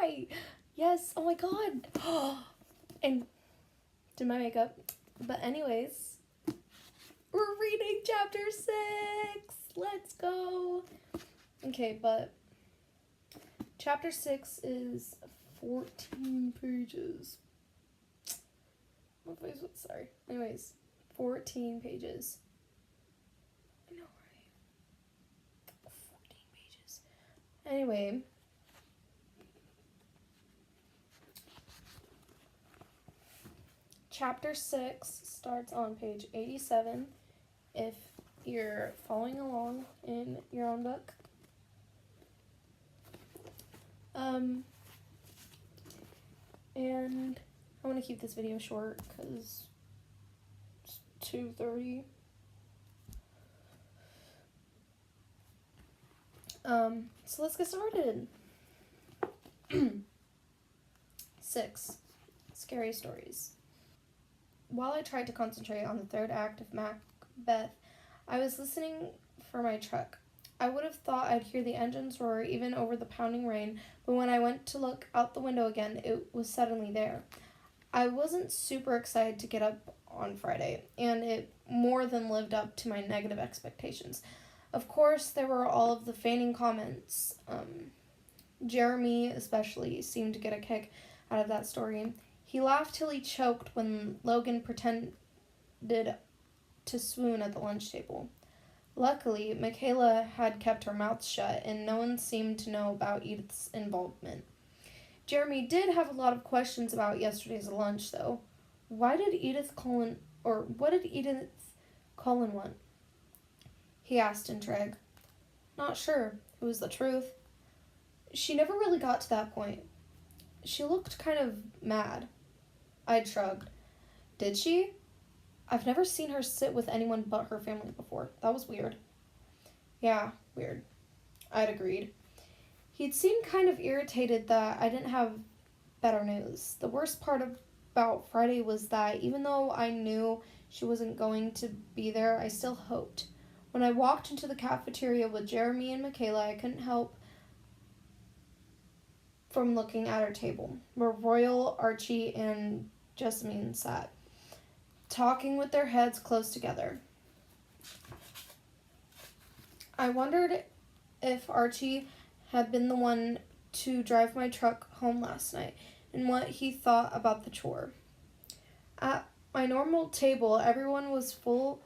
cry. Yes, oh my god. And did my makeup. But anyways, we're reading chapter 6. Let's go. Okay, but chapter 6 is 14 pages. Sorry. Anyways, 14 pages. I know, right? 14 pages. Anyway. Chapter 6 starts on page 87 if you're following along in your own book. And I want to keep this video short because it's 2:30. So let's get started. 6. Scary stories. While I tried to concentrate on the third act of Macbeth, I was listening for my truck. I would have thought I'd hear the engines roar even over the pounding rain, but when I went to look out the window again, it was suddenly there. I wasn't super excited to get up on Friday, and it more than lived up to my negative expectations. Of course, there were all of the feigning comments. Jeremy especially seemed to get a kick out of that story. He laughed till he choked when Logan pretended to swoon at the lunch table. Luckily, Michaela had kept her mouth shut, and no one seemed to know about Edith's involvement. Jeremy did have a lot of questions about yesterday's lunch, though. What did Edith Cullen want? He asked intrigued. Not sure. It was the truth. She never really got to that point. She looked kind of mad. I shrugged. Did she? I've never seen her sit with anyone but her family before. That was weird. Yeah, weird. I'd agreed. He'd seemed kind of irritated that I didn't have better news. The worst part about Friday was that even though I knew she wasn't going to be there, I still hoped. When I walked into the cafeteria with Jeremy and Michaela, I couldn't help from looking at our table, where Royal, Archie, and Jessamine sat, talking with their heads close together. I wondered if Archie had been the one to drive my truck home last night and what he thought about the chore. At my normal table, everyone was full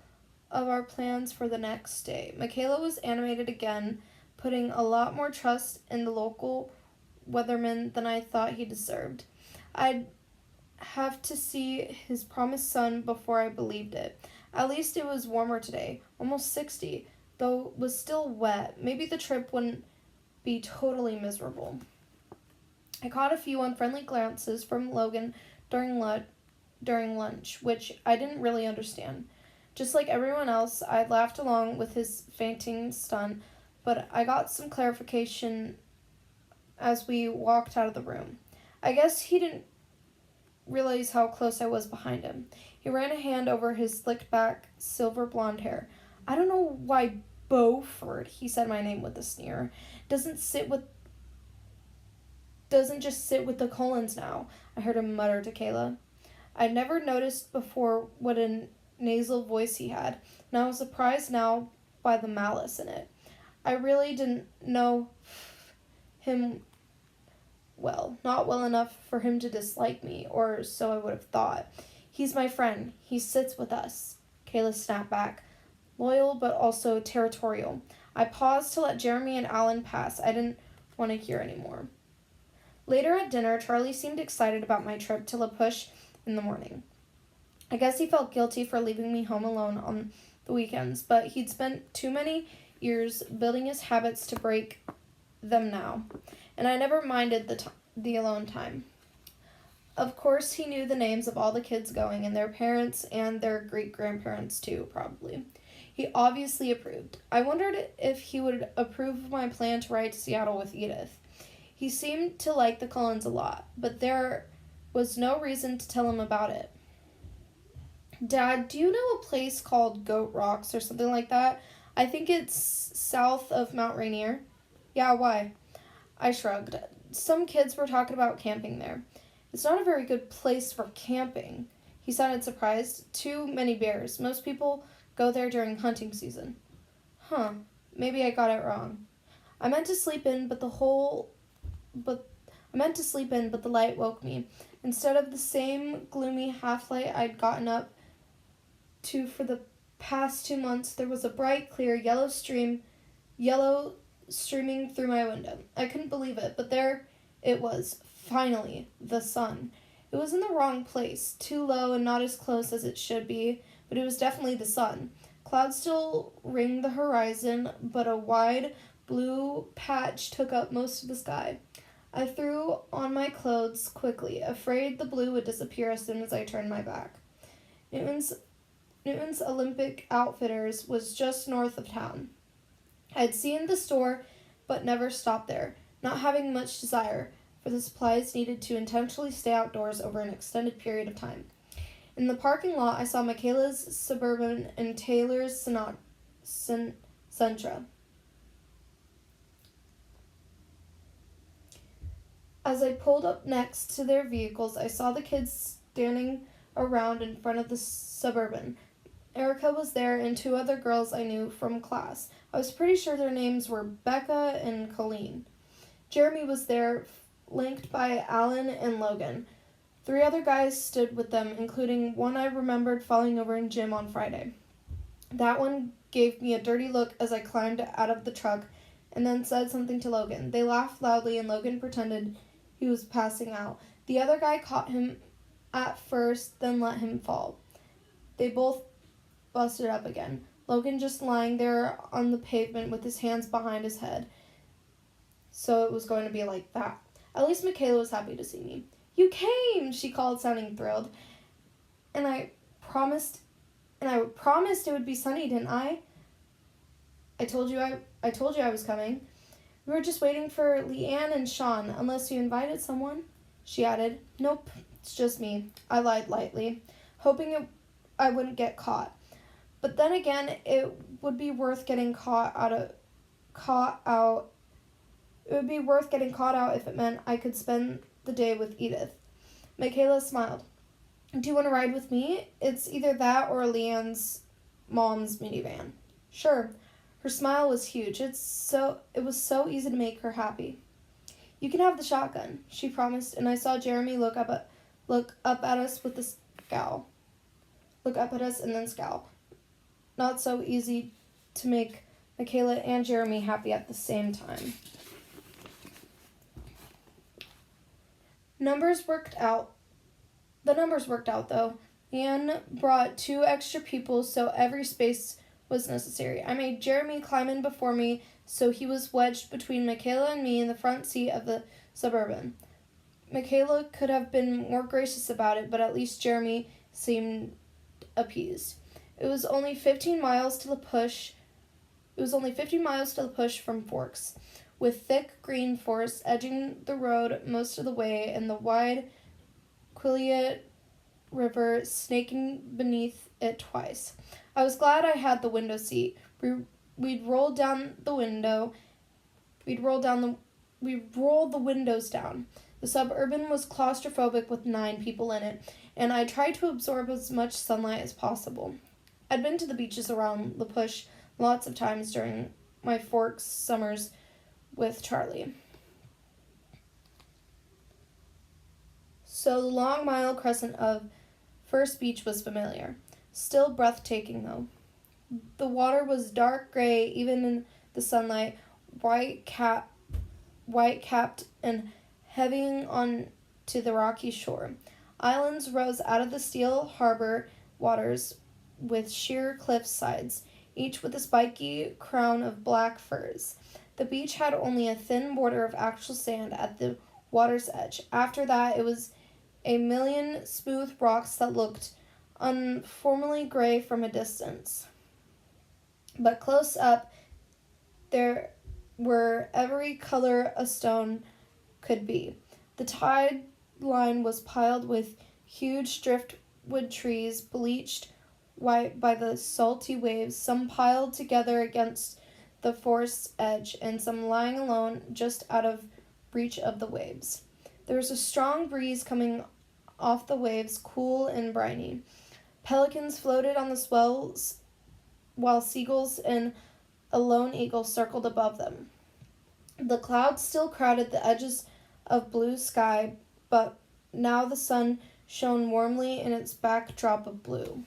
of our plans for the next day. Michaela was animated again, putting a lot more trust in the local weatherman than I thought he deserved. I'd have to see his promised sun before I believed it. At least it was warmer today, almost 60, though it was still wet. Maybe the trip wouldn't be totally miserable. I caught a few unfriendly glances from Logan during lunch, which I didn't really understand. Just like everyone else, I laughed along with his fainting stunt, but I got some clarification as we walked out of the room. I guess he didn't realize how close I was behind him. He ran a hand over his slicked back, silver blonde hair. I don't know why Beaufort, he said my name with a sneer, doesn't just sit with the Cullens now, I heard him mutter to Kayla. I'd never noticed before what a nasal voice he had, and I was surprised now by the malice in it. I really didn't know him well, not well enough for him to dislike me, or so I would have thought. He's my friend. He sits with us. Kayla snapped back, loyal but also territorial. I paused to let Jeremy and Alan pass. I didn't want to hear anymore. Later at dinner, Charlie seemed excited about my trip to La Push in the morning. I guess he felt guilty for leaving me home alone on the weekends, but he'd spent too many years building his habits to break them now, and I never minded the alone time. Of course, he knew the names of all the kids going, and their parents and their great-grandparents too, probably. He obviously approved. I wondered if he would approve of my plan to ride to Seattle with Edith. He seemed to like the Cullens a lot, but there was no reason to tell him about it. Dad, do you know a place called Goat Rocks or something like that? I think it's south of Mount Rainier. Yeah, why? I shrugged. some kids were talking about camping there. It's not a very good place for camping. He sounded surprised. Too many bears. Most people go there during hunting season. Huh. Maybe I got it wrong. I meant to sleep in, but the light woke me. Instead of the same gloomy half-light I'd gotten up to for the past 2 months, there was a bright, clear yellow streaming through my window. I couldn't believe it, but there it was, finally, the sun. It was in the wrong place, too low and not as close as it should be, but it was definitely the sun. Clouds still ringed the horizon, but a wide blue patch took up most of the sky. I threw on my clothes quickly, afraid the blue would disappear as soon as I turned my back. Newton's Olympic Outfitters was just north of town. I'd seen the store, but never stopped there, not having much desire for the supplies needed to intentionally stay outdoors over an extended period of time. In the parking lot, I saw Michaela's Suburban and Taylor's Sentra. As I pulled up next to their vehicles, I saw the kids standing around in front of the Suburban. Erica was there and 2 other girls I knew from class. I was pretty sure their names were Becca and Colleen. Jeremy was there, flanked by Alan and Logan. 3 other guys stood with them, including one I remembered falling over in gym on Friday. That one gave me a dirty look as I climbed out of the truck and then said something to Logan. They laughed loudly and Logan pretended he was passing out. The other guy caught him at first, then let him fall. They both busted up again. Logan just lying there on the pavement with his hands behind his head. So it was going to be like that. At least Michaela was happy to see me. "You came," she called, sounding thrilled. And I promised it would be sunny, didn't I? I told you I was coming. We were just waiting for Leanne and Sean, unless you invited someone, she added. Nope, it's just me. I lied lightly, hoping I wouldn't get caught. But then again, it would be worth getting caught out if it meant I could spend the day with Edith. Michaela smiled. "Do you want to ride with me? It's either that or Leanne's mom's minivan." "Sure." Her smile was huge. It was so easy to make her happy. "You can have the shotgun," she promised, and I saw Jeremy look up at us with a scowl. Look up at us and then scowl. Not so easy to make Michaela and Jeremy happy at the same time. The numbers worked out, though. Leanne brought 2 extra people, so every space was necessary. I made Jeremy climb in before me, so he was wedged between Michaela and me in the front seat of the Suburban. Michaela could have been more gracious about it, but at least Jeremy seemed appeased. It was only 15 miles to the push from Forks, with thick green forest edging the road most of the way and the wide Quileute River snaking beneath it twice. I was glad I had the window seat. We'd roll the windows down. The Suburban was claustrophobic with 9 people in it, and I tried to absorb as much sunlight as possible. I'd been to the beaches around La Push lots of times during my Forks summers with Charlie. So the long mile crescent of First Beach was familiar. Still breathtaking, though. The water was dark gray, even in the sunlight, white-capped and heaving on to the rocky shore. Islands rose out of the steel harbor waters with sheer cliff sides, each with a spiky crown of black firs. The beach had only a thin border of actual sand at the water's edge. After that, it was a million smooth rocks that looked uniformly gray from a distance. But close up, there were every color a stone could be. The tide line was piled with huge driftwood trees, bleached white by the salty waves, some piled together against the forest's edge, and some lying alone just out of reach of the waves. There was a strong breeze coming off the waves, cool and briny. Pelicans floated on the swells while seagulls and a lone eagle circled above them. The clouds still crowded the edges of blue sky, but now the sun shone warmly in its backdrop of blue.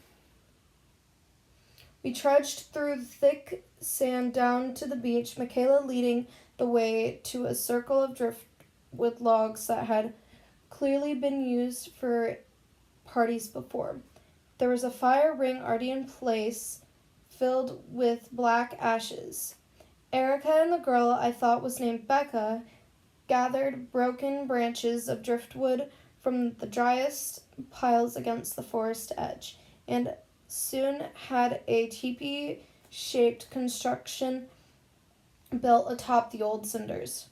We trudged through the thick sand down to the beach, Michaela leading the way to a circle of driftwood logs that had clearly been used for parties before. There was a fire ring already in place, filled with black ashes. Erica and the girl I thought was named Becca gathered broken branches of driftwood from the driest piles against the forest edge, and soon had a teepee-shaped construction built atop the old cinders.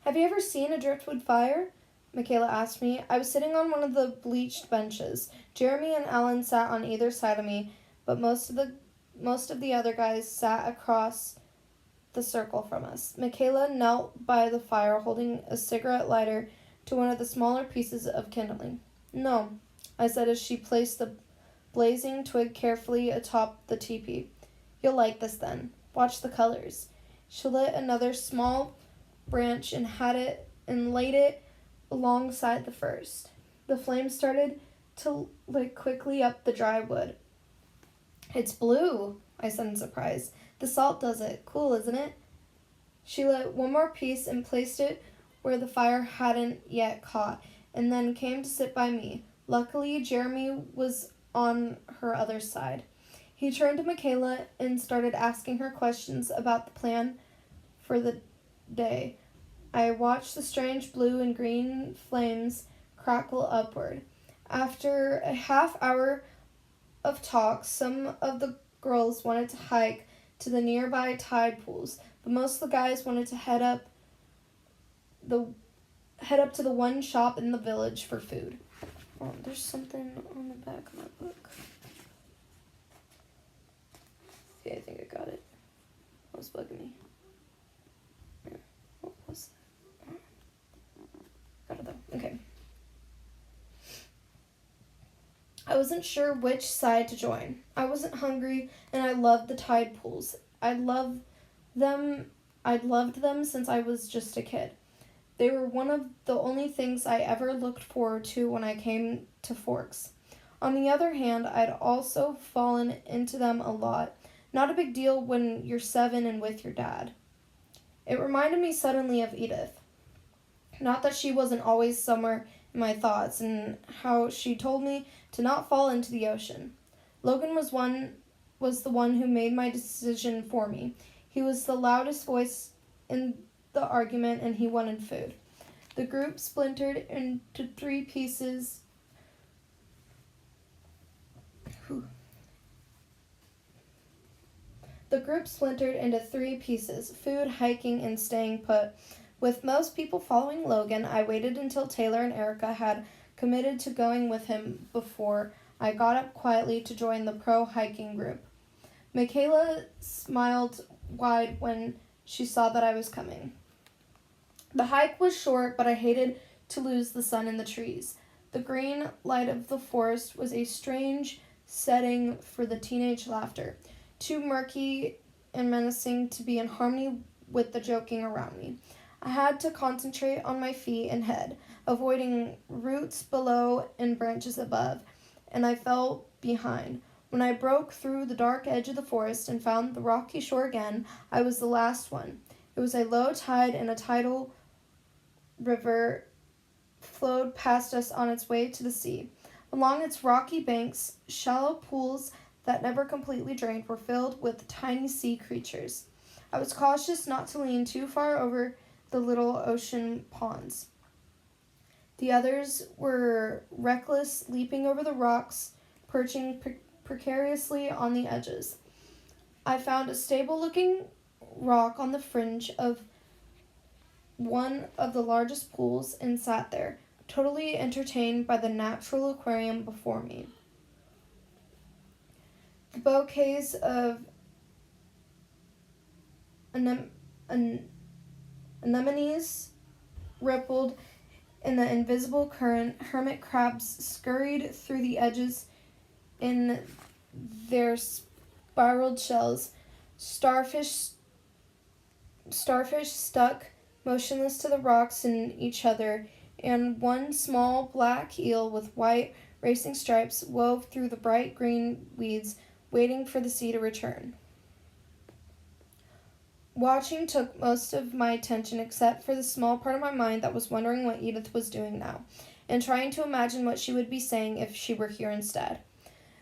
"Have you ever seen a driftwood fire?" Michaela asked me. I was sitting on one of the bleached benches. Jeremy and Alan sat on either side of me, but most of the other guys sat across the circle from us. Michaela knelt by the fire, holding a cigarette lighter to one of the smaller pieces of kindling. "No," I said as she placed the blazing twig carefully atop the teepee. "You'll like this then. Watch the colors." She lit another small branch and laid it alongside the first. The flame started to lick quickly up the dry wood. "It's blue," I said in surprise. "The salt does it. Cool, isn't it?" She lit one more piece and placed it where the fire hadn't yet caught, and then came to sit by me. Luckily, Jeremy was on her other side. He turned to Michaela and started asking her questions about the plan for the day. I watched the strange blue and green flames crackle upward. After a half hour of talk, some of the girls wanted to hike to the nearby tide pools, but most of the guys wanted to head up to the one shop in the village for food. Oh, there's something on the back of my book. Okay, I think I got it. What was bugging me? What was that? Got it though. Okay. I wasn't sure which side to join. I wasn't hungry, and I loved the tide pools. I'd loved them since I was just a kid. They were one of the only things I ever looked forward to when I came to Forks. On the other hand, I'd also fallen into them a lot. Not a big deal when you're 7 and with your dad. It reminded me suddenly of Edith. Not that she wasn't always somewhere in my thoughts, and how she told me to not fall into the ocean. Logan was the one who made my decision for me. He was the loudest voice in the argument, and he wanted food. The group splintered into 3 pieces. Food, hiking, and staying put. With most people following Logan, I waited until Taylor and Erica had committed to going with him before I got up quietly to join the pro-hiking group. Michaela smiled wide when she saw that I was coming. The hike was short, but I hated to lose the sun in the trees. The green light of the forest was a strange setting for the teenage laughter, too murky and menacing to be in harmony with the joking around me. I had to concentrate on my feet and head, avoiding roots below and branches above, and I fell behind. When I broke through the dark edge of the forest and found the rocky shore again, I was the last one. It was a low tide, and a tidal river flowed past us on its way to the sea. Along its rocky banks, shallow pools that never completely drained were filled with tiny sea creatures. I was cautious not to lean too far over the little ocean ponds. The others were reckless, leaping over the rocks, perching precariously on the edges. I found a stable-looking rock on the fringe of one of the largest pools and sat there, totally entertained by the natural aquarium before me. The bouquets of Anemones rippled in the invisible current. Hermit crabs scurried through the edges in their spiraled shells. Starfish stuck motionless to the rocks in each other, and one small black eel with white racing stripes wove through the bright green weeds, waiting for the sea to return. Watching took most of my attention except for the small part of my mind that was wondering what Edith was doing now, and trying to imagine what she would be saying if she were here instead.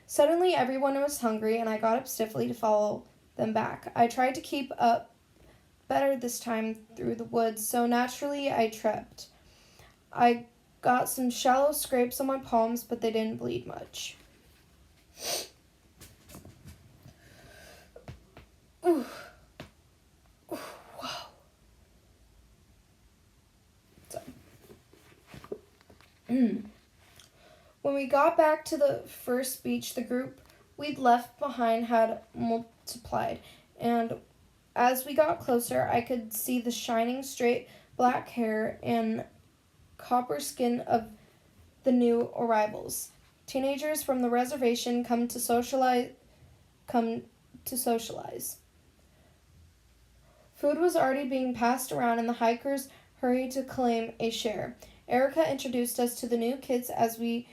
Suddenly everyone was hungry, and I got up stiffly to follow them back. I tried to keep up better this time through the woods, so naturally I tripped. I got some shallow scrapes on my palms, but they didn't bleed much. Ooh. Ooh, wow. So. When we got back to the first beach, the group we'd left behind had multiplied, and as we got closer, I could see the shining straight black hair and copper skin of the new arrivals. Teenagers from the reservation come to socialize. Food was already being passed around, and the hikers hurried to claim a share. Erica introduced us to the new kids as we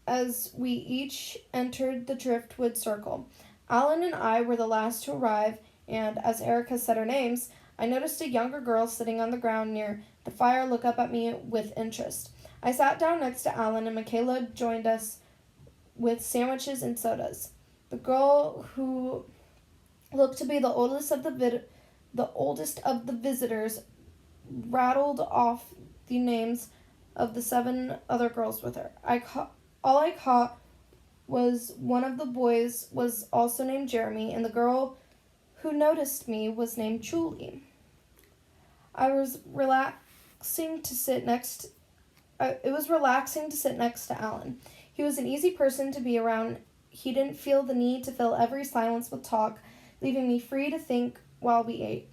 each entered the driftwood circle. Alan and I were the last to arrive, and as Erica said our names, I noticed a younger girl sitting on the ground near the fire look up at me with interest. I sat down next to Alan, and Michaela joined us with sandwiches and sodas. The girl, who looked to be the oldest of the visitors, rattled off the names of the 7 other girls with her. All I caught was one of the boys was also named Jeremy, and the girl who noticed me was named Julie. It was relaxing to sit next to Alan. He was an easy person to be around. He didn't feel the need to fill every silence with talk, leaving me free to think while we ate.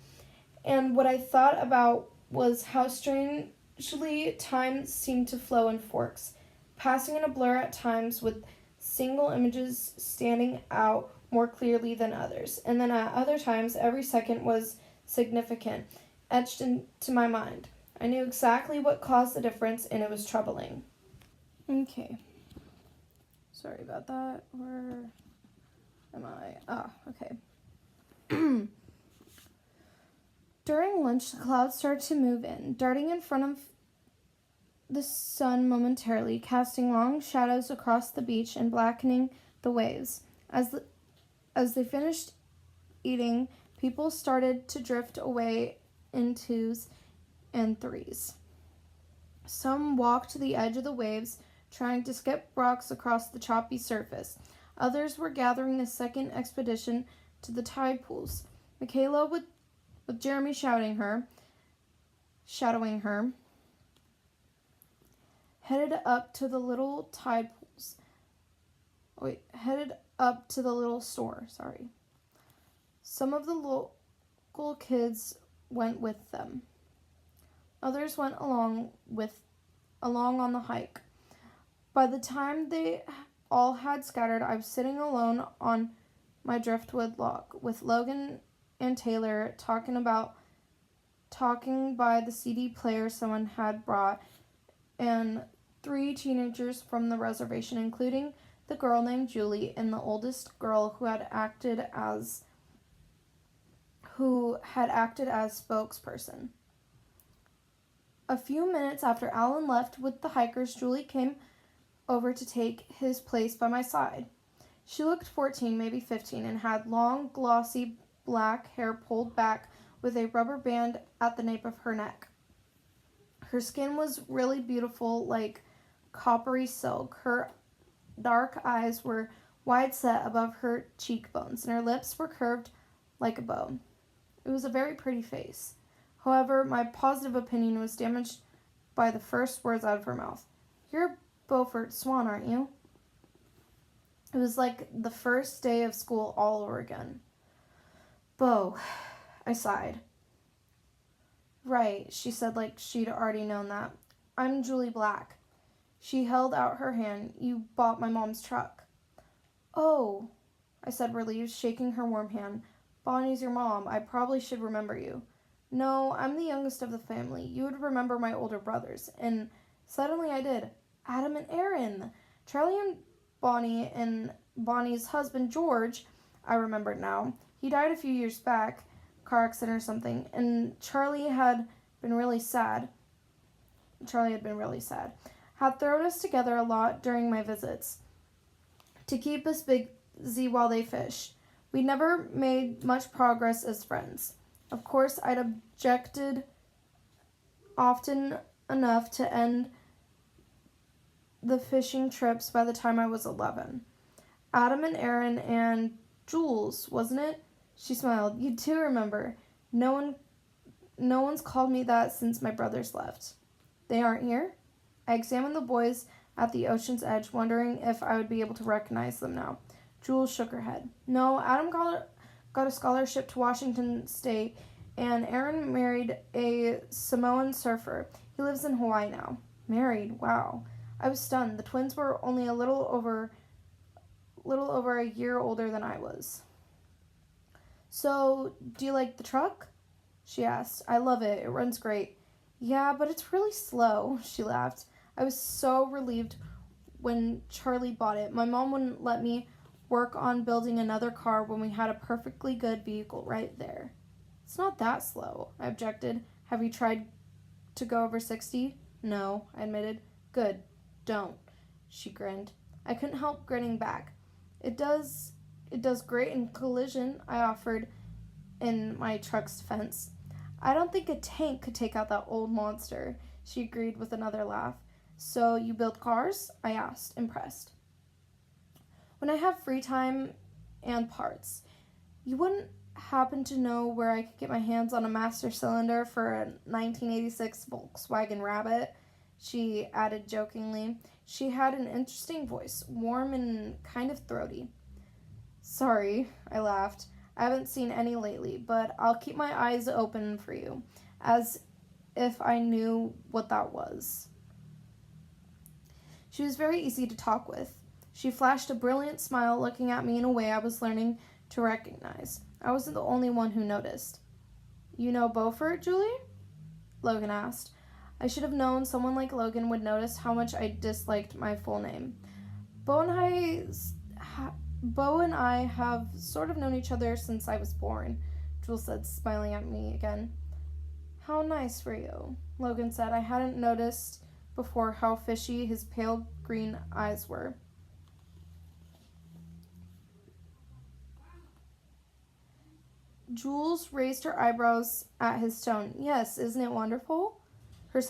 And what I thought about was how strangely time seemed to flow in forks, passing in a blur at times with single images standing out more clearly than others, and then at other times every second was significant, etched into my mind. I knew exactly what caused the difference, and it was troubling. Okay. Sorry about that. Where am I? Okay. During lunch, the clouds started to move in, darting in front of the sun momentarily, casting long shadows across the beach and blackening the waves. As they finished eating, people started to drift away in 2s and 3s. Some walked to the edge of the waves, trying to skip rocks across the choppy surface. Others were gathering a second expedition to the tide pools. Michaela, with Jeremy shadowing her, headed up to the little store. Some of the local kids went with them. Others went along on the hike. By the time they all had scattered, I was sitting alone on my driftwood log with Logan and Taylor talking by the CD player someone had brought, and 3 teenagers from the reservation, including the girl named Julie and the oldest girl who had acted as spokesperson. A few minutes after Alan left with the hikers, Julie came over to take his place by my side. She looked 14, maybe 15, and had long, glossy black hair pulled back with a rubber band at the nape of her neck. Her skin was really beautiful, like coppery silk. Her dark eyes were wide set above her cheekbones, and her lips were curved like a bow. It was a very pretty face. However, my positive opinion was damaged by the first words out of her mouth. "You're a Beaufort Swan, aren't you?" It was like the first day of school all over again. "Beau," I sighed. Right, she said like she'd already known that. I'm Julie Black. She held out her hand. You bought my mom's truck. Oh, I said, relieved, shaking her warm hand. Bonnie's your mom. I probably should remember you. No, I'm the youngest of the family. You would remember my older brothers. And suddenly I did. Adam and Aaron. Charlie and Bonnie's husband, George, I remembered now. He died a few years back, car accident or something, and Charlie had been really sad. Had thrown us together a lot during my visits to keep us busy while they fished. We never made much progress as friends. Of course, I'd objected often enough to end the fishing trips by the time I was 11. Adam and Aaron and Jules, wasn't it? She smiled. You do remember. No one's called me that since my brothers left. They aren't here? I examined the boys at the ocean's edge, wondering if I would be able to recognize them now. Jules shook her head. No, Adam got a scholarship to Washington State, and Aaron married a Samoan surfer. He lives in Hawaii now. Married? Wow. I was stunned. The twins were only a little over a year older than I was. So, do you like the truck? She asked. I love it. It runs great. Yeah, but it's really slow, she laughed. I was so relieved when Charlie bought it. My mom wouldn't let me work on building another car when we had a perfectly good vehicle right there. It's not that slow, I objected. Have you tried to go over 60? No, I admitted. Good. Don't. She grinned. I couldn't help grinning back. It does great in collision, I offered in my truck's defense. I don't think a tank could take out that old monster, she agreed with another laugh. So you build cars? I asked, impressed. When I have free time and parts. You wouldn't happen to know where I could get my hands on a master cylinder for a 1986 Volkswagen Rabbit? She added jokingly. She had an interesting voice, warm and kind of throaty. Sorry, I laughed. I haven't seen any lately, but I'll keep my eyes open for you, as if I knew what that was. She was very easy to talk with. She flashed a brilliant smile, looking at me in a way I was learning to recognize. I wasn't the only one who noticed. You know Beaufort, Julie? Logan asked. I should have known someone like Logan would notice how much I disliked my full name. Beau and I have sort of known each other since I was born, Jules said, smiling at me again. How nice for you, Logan said. I hadn't noticed before how fishy his pale green eyes were. Jules raised her eyebrows at his tone. Yes, isn't it wonderful? Her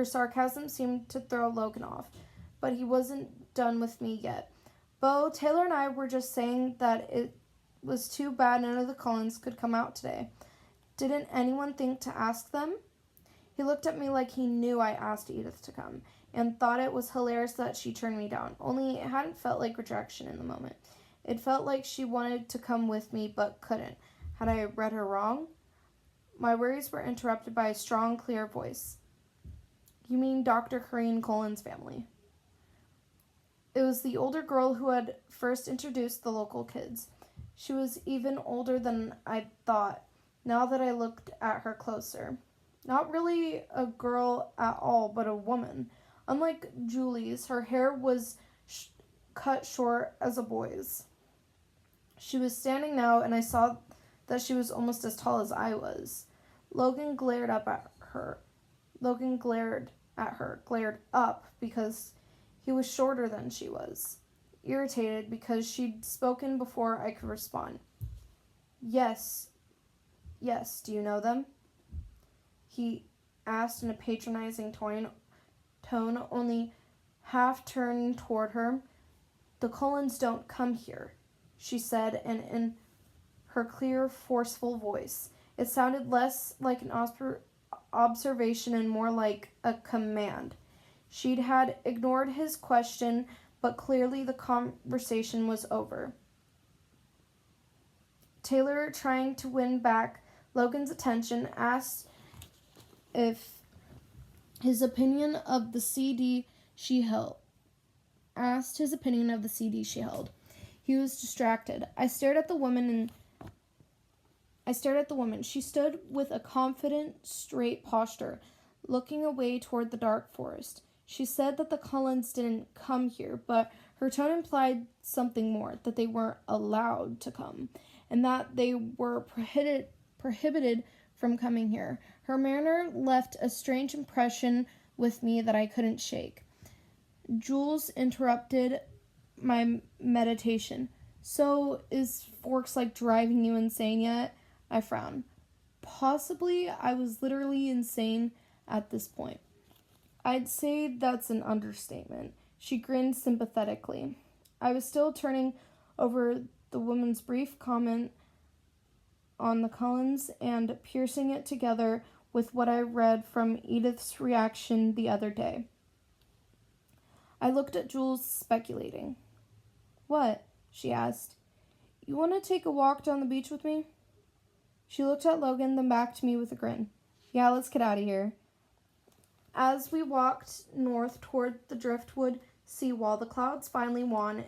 sarcasm seemed to throw Logan off, but he wasn't done with me yet. Beau, Taylor and I were just saying that it was too bad none of the Cullens could come out today. Didn't anyone think to ask them? He looked at me like he knew I asked Edith to come, and thought it was hilarious that she turned me down, only it hadn't felt like rejection in the moment. It felt like she wanted to come with me but couldn't. Had I read her wrong? My worries were interrupted by a strong, clear voice. You mean Dr. Corinne Cullen's family? It was the older girl who had first introduced the local kids. She was even older than I'd thought, now that I looked at her closer. Not really a girl at all, but a woman. Unlike Julie's, her hair was cut short as a boy's. She was standing now, and I saw that she was almost as tall as I was. Logan glared up because he was shorter than she was, irritated because she'd spoken before I could respond. Yes, do you know them? He asked in a patronizing tone, only half turned toward her. The Cullens don't come here, she said, and in her clear, forceful voice. It sounded less like an observation and more like a command. She'd had ignored his question, but clearly the conversation was over. Taylor, trying to win back Logan's attention, asked if his opinion of the CD she held. Asked his opinion of the CD she held. He was distracted. I stared at the woman. She stood with a confident, straight posture, looking away toward the dark forest. She said that the Cullens didn't come here, but her tone implied something more, that they weren't allowed to come, and that they were prohibited from coming here. Her manner left a strange impression with me that I couldn't shake. Jules interrupted my meditation. So, is Forks like driving you insane yet? I frowned. Possibly. I was literally insane at this point. I'd say that's an understatement. She grinned sympathetically. I was still turning over the woman's brief comment on the Cullens and piercing it together with what I read from Edith's reaction the other day. I looked at Jules, speculating. What? She asked. You want to take a walk down the beach with me? She looked at Logan, then back to me with a grin. Yeah, let's get out of here. As we walked north toward the driftwood seawall, the clouds finally won.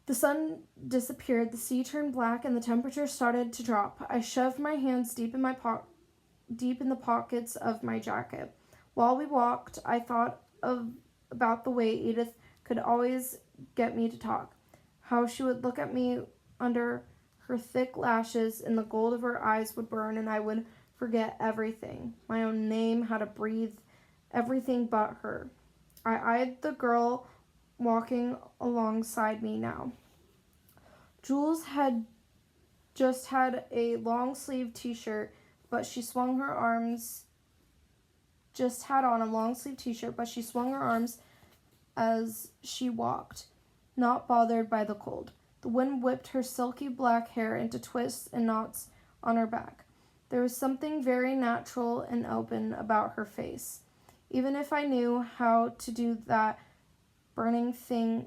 The sun disappeared, the sea turned black, and the temperature started to drop. I shoved my hands deep in the pockets of my jacket. While we walked, I thought about the way Edith could always get me to talk. How she would look at me under her thick lashes and the gold of her eyes would burn and I would forget everything. My own name, how to breathe, everything but her. I eyed the girl walking alongside me now. Jules had just had a long-sleeved t-shirt, but she swung her arms as she walked, not bothered by the cold. The wind whipped her silky black hair into twists and knots on her back. There was something very natural and open about her face. Even if I knew how to do that burning thing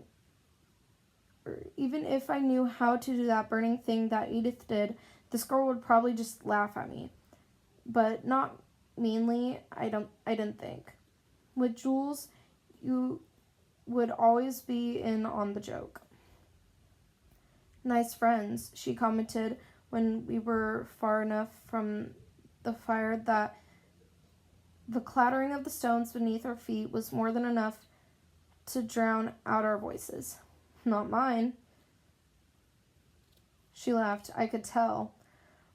that Edith did, this girl would probably just laugh at me. But not meanly, I didn't think. With Jules, you would always be in on the joke. Nice friends, she commented when we were far enough from the fire that the clattering of the stones beneath our feet was more than enough to drown out our voices. Not mine. She laughed. I could tell.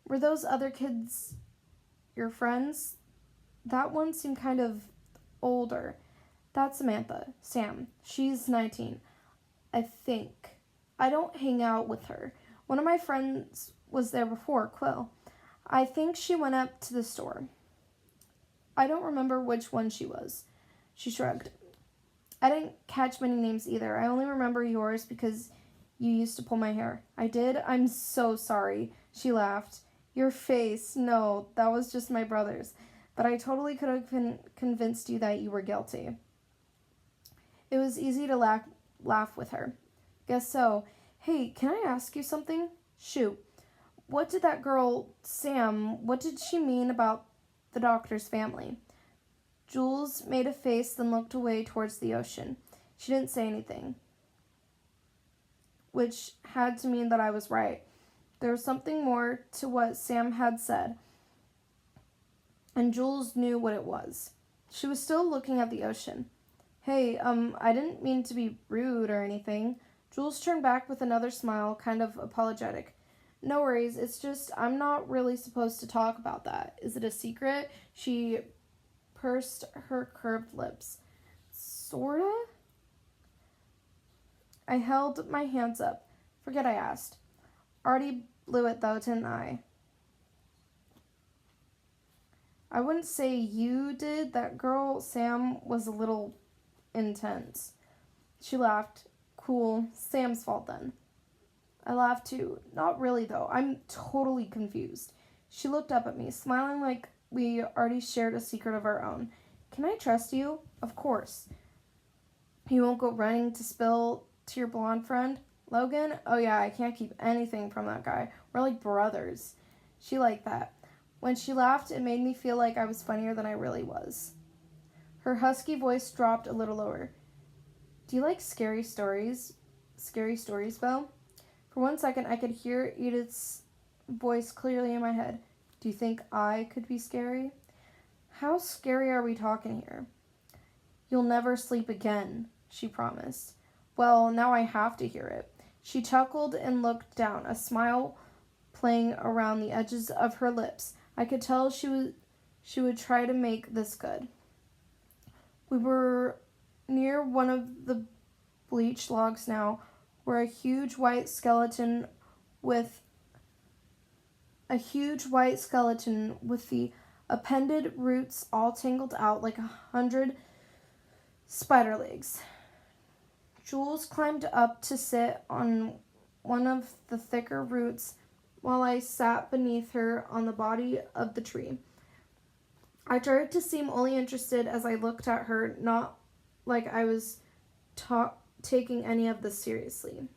Were those other kids your friends? That one seemed kind of older. That's Samantha. Sam. She's 19. I think. I don't hang out with her. One of my friends was there before, Quill. I think she went up to the store. I don't remember which one she was. She shrugged. I didn't catch many names either. I only remember yours because you used to pull my hair. I did? I'm so sorry. She laughed. Your face. No, that was just my brother's. But I totally could have convinced you that you were guilty. It was easy to laugh with her. Guess so. Hey, can I ask you something? Shoot. What did that girl, Sam, what did she mean about the doctor's family? Jules made a face, then looked away towards the ocean. She didn't say anything, which had to mean that I was right. There was something more to what Sam had said, and Jules knew what it was. She was still looking at the ocean. Hey, I didn't mean to be rude or anything. Jules turned back with another smile, kind of apologetic. No worries, it's just I'm not really supposed to talk about that. Is it a secret? She pursed her curved lips. Sorta? I held my hands up. Forget I asked. Already blew it though, didn't I? I wouldn't say you did. That girl, Sam, was a little intense. She laughed. Cool. Sam's fault then. I laughed too. Not really though. I'm totally confused. She looked up at me, smiling like we already shared a secret of our own. Can I trust you? Of course. You won't go running to spill to your blonde friend? Logan? Oh yeah, I can't keep anything from that guy. We're like brothers. She liked that. When she laughed, it made me feel like I was funnier than I really was. Her husky voice dropped a little lower. Do you like scary stories? Scary stories, Belle? For 1 second, I could hear Edith's voice clearly in my head. Do you think I could be scary? How scary are we talking here? You'll never sleep again, she promised. Well, now I have to hear it. She chuckled and looked down, a smile playing around the edges of her lips. I could tell she would try to make this good. We were near one of the bleached logs now, where a huge white skeleton with the appended roots all tangled out like 100 spider legs. Jules climbed up to sit on one of the thicker roots while I sat beneath her on the body of the tree. I tried to seem only interested as I looked at her, not like I was taking any of this seriously.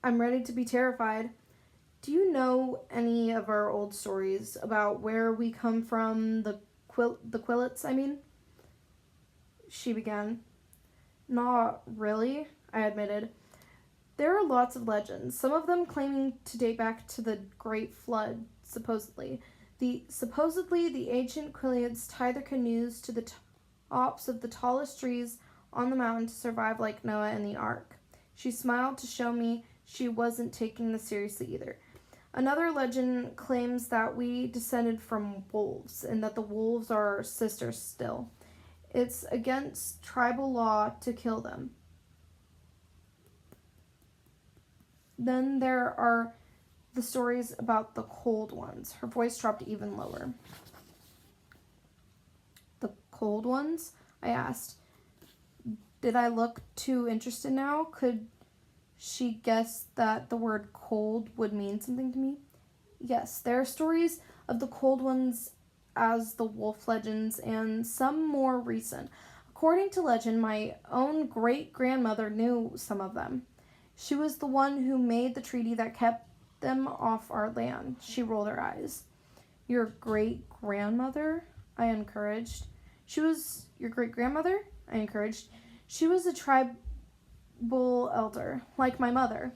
I'm ready to be terrified. Do you know any of our old stories about where we come from, the Quillets, I mean? She began. Not really, I admitted. There are lots of legends, some of them claiming to date back to the Great Flood, supposedly. Supposedly, the ancient Quillets tied their canoes to the tops of the tallest trees on the mountain to survive like Noah and the Ark. She smiled to show me she wasn't taking this seriously either. Another legend claims that we descended from wolves, and that the wolves are our sisters still. It's against tribal law to kill them. Then there are the stories about the cold ones. Her voice dropped even lower. The cold ones? I asked. Did I look too interested now? Could she guess that the word cold would mean something to me? Yes, there are stories of the cold ones as the wolf legends, and some more recent. According to legend, my own great-grandmother knew some of them. She was the one who made the treaty that kept them off our land. She rolled her eyes. Your great-grandmother? I encouraged. She was your great-grandmother? I encouraged. She was a tribal elder, like my mother.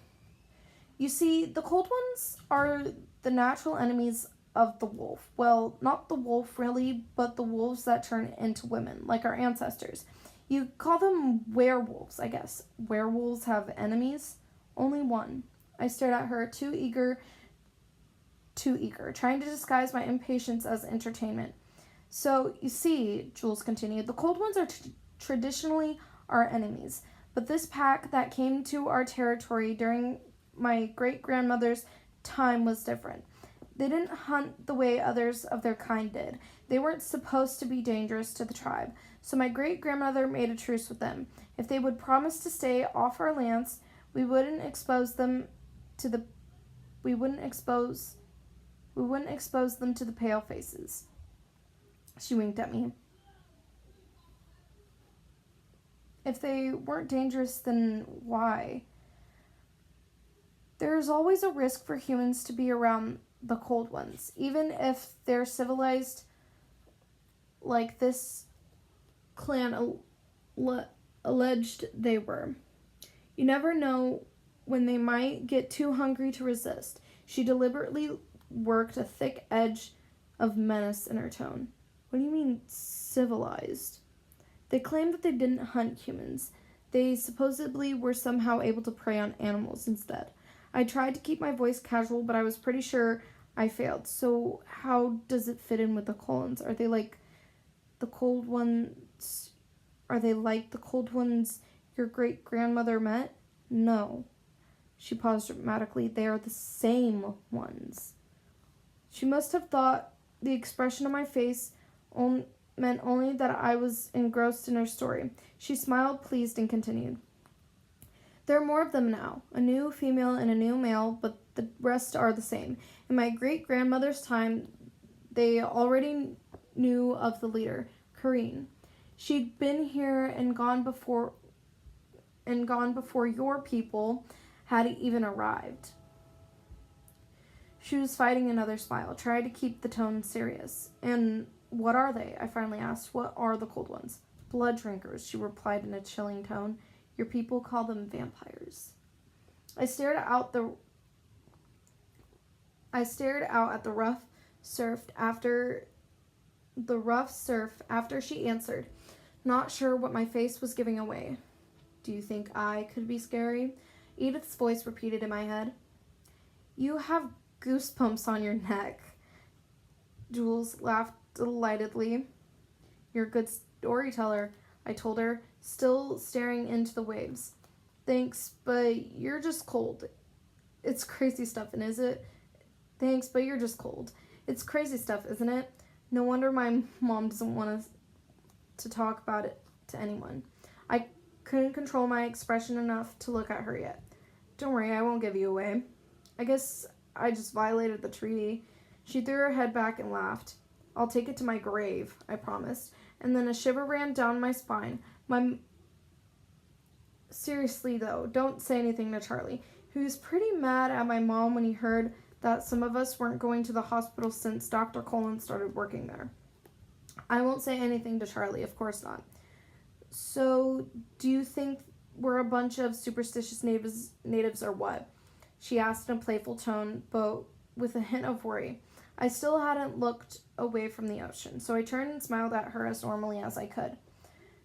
You see, the cold ones are the natural enemies of the wolf. Well, not the wolf really, but the wolves that turn into women, like our ancestors. You call them werewolves, I guess. Werewolves have enemies? Only one. I stared at her, too eager, trying to disguise my impatience as entertainment. So, you see, Jules continued, the cold ones are traditionally our enemies. But this pack that came to our territory during my great-grandmother's time was different. They didn't hunt the way others of their kind did. They weren't supposed to be dangerous to the tribe. So my great-grandmother made a truce with them. If they would promise to stay off our lands, we wouldn't expose them to the pale faces. She winked at me. If they weren't dangerous, then why? There is always a risk for humans to be around the cold ones, even if they're civilized like this clan alleged they were. You never know when they might get too hungry to resist. She deliberately worked a thick edge of menace in her tone. What do you mean, civilized? They claimed that they didn't hunt humans. They supposedly were somehow able to prey on animals instead. I tried to keep my voice casual, but I was pretty sure I failed. So how does it fit in with the Collins? Are they like the cold ones? Are they like the cold ones your great-grandmother met? No. She paused dramatically. They are the same ones. She must have thought the expression on my face meant only that I was engrossed in her story. She smiled, pleased, and continued. There are more of them now, a new female and a new male, but the rest are the same. In my great-grandmother's time, they already knew of the leader, Kareen. She'd been here and gone before your people had even arrived. She was fighting another smile, tried to keep the tone serious. And what are they? I finally asked. What are the cold ones? Blood drinkers, she replied in a chilling tone. Your people call them vampires. I stared out at the rough surf after she answered, not sure what my face was giving away. Do you think I could be scary? Edith's voice repeated in my head. You have goosebumps on your neck. Jules laughed delightedly. You're a good storyteller, I told her, still staring into the waves. Thanks, but you're just cold. It's crazy stuff, and is it? Thanks, but you're just cold. It's crazy stuff, isn't it? No wonder my mom doesn't want us to talk about it to anyone. I couldn't control my expression enough to look at her yet. Don't worry, I won't give you away. I guess I just violated the treaty. She threw her head back and laughed. I'll take it to my grave, I promised. And then a shiver ran down my spine. Seriously, though, don't say anything to Charlie. He was pretty mad at my mom when he heard that some of us weren't going to the hospital since Dr. Collins started working there. I won't say anything to Charlie, of course not. So, do you think we're a bunch of superstitious natives or what? She asked in a playful tone, but with a hint of worry. I still hadn't looked away from the ocean, so I turned and smiled at her as normally as I could.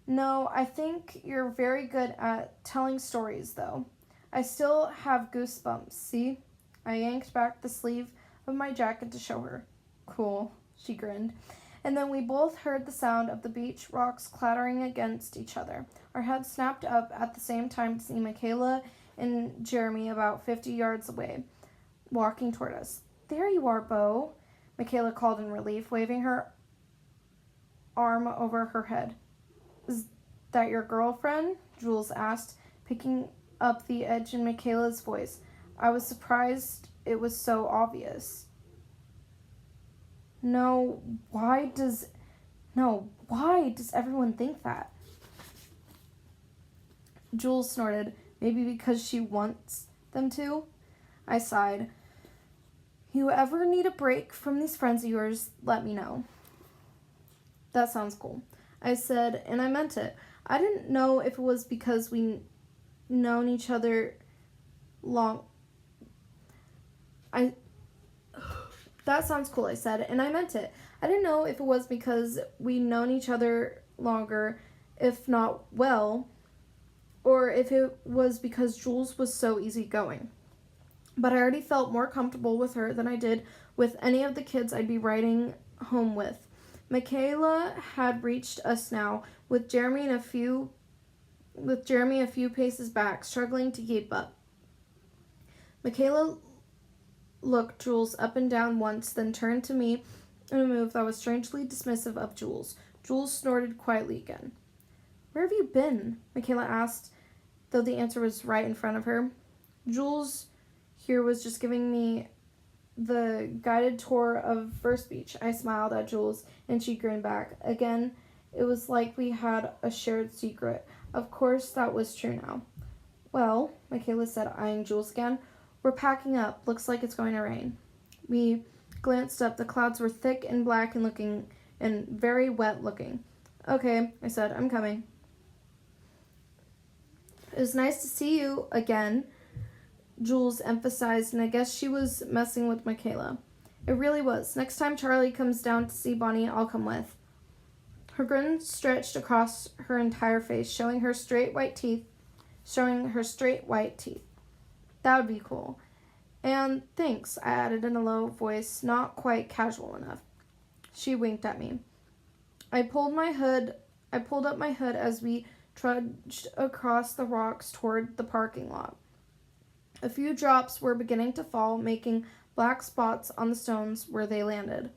No, I think you're very good at telling stories, though. I still have goosebumps, see? I yanked back the sleeve of my jacket to show her. Cool, she grinned. And then we both heard the sound of the beach rocks clattering against each other. Our heads snapped up at the same time to see Michaela and Jeremy about 50 yards away, walking toward us. There you are, Beau, Michaela called in relief, waving her arm over her head. Is that your girlfriend? Jules asked, picking up the edge in Michaela's voice. I was surprised it was so obvious. No, why does everyone think that? Jules snorted. Maybe because she wants them to? I sighed. You ever need a break from these friends of yours, let me know. That sounds cool, I said, and I meant it. I didn't know if it was because we known each other long. That sounds cool, I said, and I meant it. I didn't know if it was because we known each other longer, if not well, or if it was because Jules was so easygoing. But I already felt more comfortable with her than I did with any of the kids I'd be riding home with. Michaela had reached us now, with Jeremy a few paces back, struggling to keep up. Michaela looked Jules up and down once, then turned to me in a move that was strangely dismissive of Jules. Jules snorted quietly again. Where have you been? Michaela asked, though the answer was right in front of her. Jules here was just giving me the guided tour of First Beach. I smiled at Jules, and she grinned back. Again, it was like we had a shared secret. Of course, that was true now. Well, Michaela said, eyeing Jules again, we're packing up. Looks like it's going to rain. We glanced up. The clouds were thick and black and very wet looking. Okay, I said, I'm coming. It was nice to see you again, Jules emphasized, and I guess she was messing with Michaela. It really was. Next time Charlie comes down to see Bonnie, I'll come with. Her grin stretched across her entire face, showing her straight white teeth. That would be cool. And thanks, I added in a low voice, not quite casual enough. She winked at me. I pulled up my hood as we trudged across the rocks toward the parking lot. A few drops were beginning to fall, making black spots on the stones where they landed.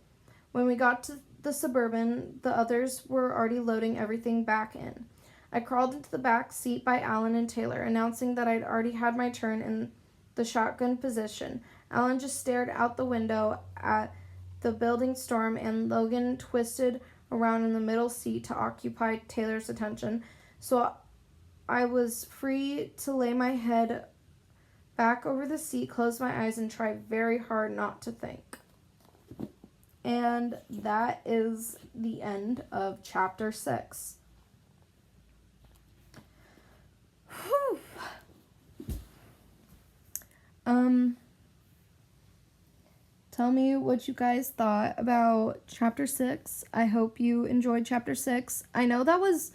When we got to the Suburban, the others were already loading everything back in. I crawled into the back seat by Alan and Taylor, announcing that I'd already had my turn in the shotgun position. Alan just stared out the window at the building storm, and Logan twisted around in the middle seat to occupy Taylor's attention, so I was free to lay my head back over the seat, close my eyes, and try very hard not to think. And that is the end of chapter 6. Whew. Tell me what you guys thought about chapter 6. I hope you enjoyed chapter 6. I know that was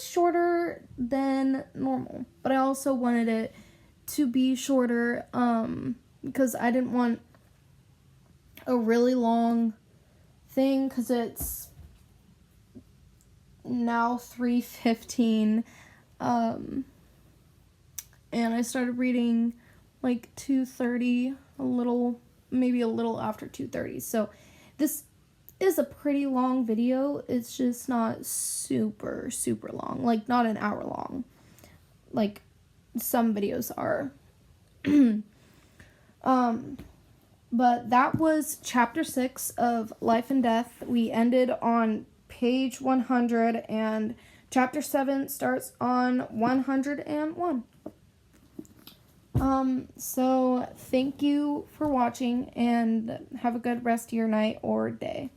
shorter than normal, but I also wanted it to be shorter because I didn't want a really long thing, because it's now 3:15 and I started reading like 2:30, maybe a little after 2:30. So this is a pretty long video. It's just not super long, like not an hour long like some videos are. But that was chapter 6 of Life and Death. We ended on page 100, and chapter 7 starts on 101. So thank you for watching, and have a good rest of your night or day.